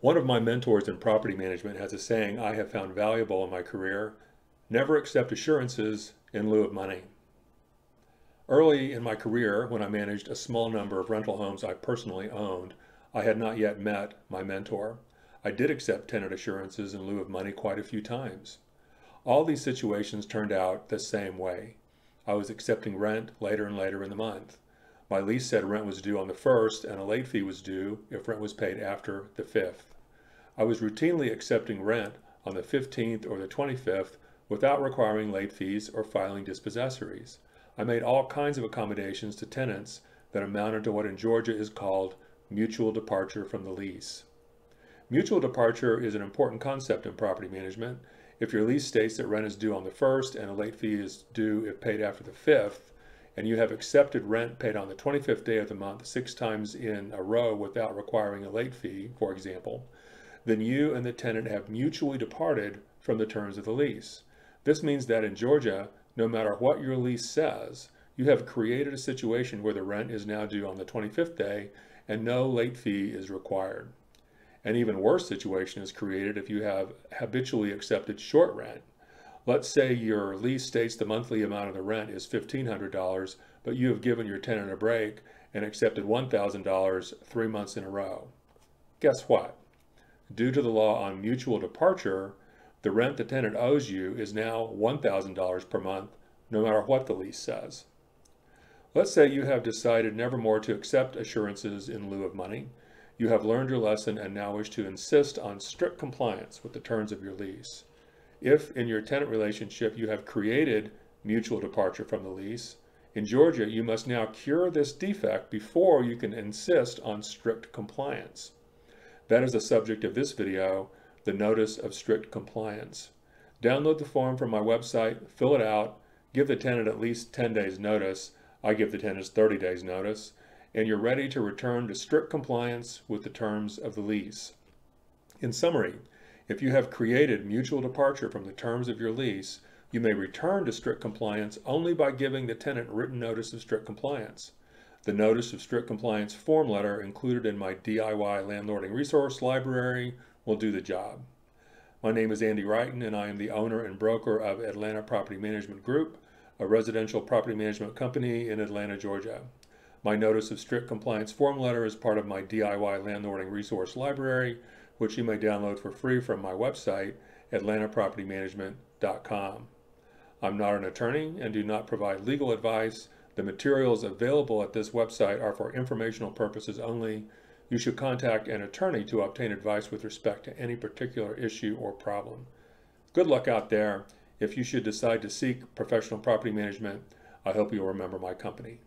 One of my mentors in property management has a saying I have found valuable in my career: never accept assurances in lieu of money. Early in my career, when I managed a small number of rental homes I personally owned, I had not yet met my mentor. I did accept tenant assurances in lieu of money quite a few times. All these situations turned out the same way. I was accepting rent later and later in the month. My lease said rent was due on the 1st and a late fee was due if rent was paid after the 5th. I was routinely accepting rent on the 15th or the 25th without requiring late fees or filing dispossessories. I made all kinds of accommodations to tenants that amounted to what in Georgia is called mutual departure from the lease. Mutual departure is an important concept in property management. If your lease states that rent is due on the 1st and a late fee is due if paid after the 5th, and you have accepted rent paid on the 25th day of the month 6 times in a row without requiring a late fee, for example, then you and the tenant have mutually departed from the terms of the lease. This means that in Georgia, no matter what your lease says, you have created a situation where the rent is now due on the 25th day and no late fee is required. An even worse situation is created if you have habitually accepted short rent. Let's say your lease states the monthly amount of the rent is $1,500, but you have given your tenant a break and accepted $1,000 3 months in a row. Guess what? Due to the law on mutual departure, the rent the tenant owes you is now $1,000 per month, no matter what the lease says. Let's say you have decided never more to accept assurances in lieu of money. You have learned your lesson and now wish to insist on strict compliance with the terms of your lease. If in your tenant relationship you have created mutual departure from the lease, in Georgia you must now cure this defect before you can insist on strict compliance. That is the subject of this video, the Notice of Strict Compliance. Download the form from my website, fill it out, give the tenant at least 10 days notice. I give the tenants 30 days notice, and you're ready to return to strict compliance with the terms of the lease. In summary, if you have created mutual departure from the terms of your lease, you may return to strict compliance only by giving the tenant written notice of strict compliance. The Notice of Strict Compliance form letter included in my DIY landlording resource library will do the job. My name is Andy Ritan and I am the owner and broker of Atlanta Property Management Group, a residential property management company in Atlanta, Georgia. My Notice of Strict Compliance form letter is part of my DIY landlording resource library, which you may download for free from my website, atlantapropertymanagement.com. I'm not an attorney and do not provide legal advice. The materials available at this website are for informational purposes only. You should contact an attorney to obtain advice with respect to any particular issue or problem. Good luck out there. If you should decide to seek professional property management, I hope you'll remember my company.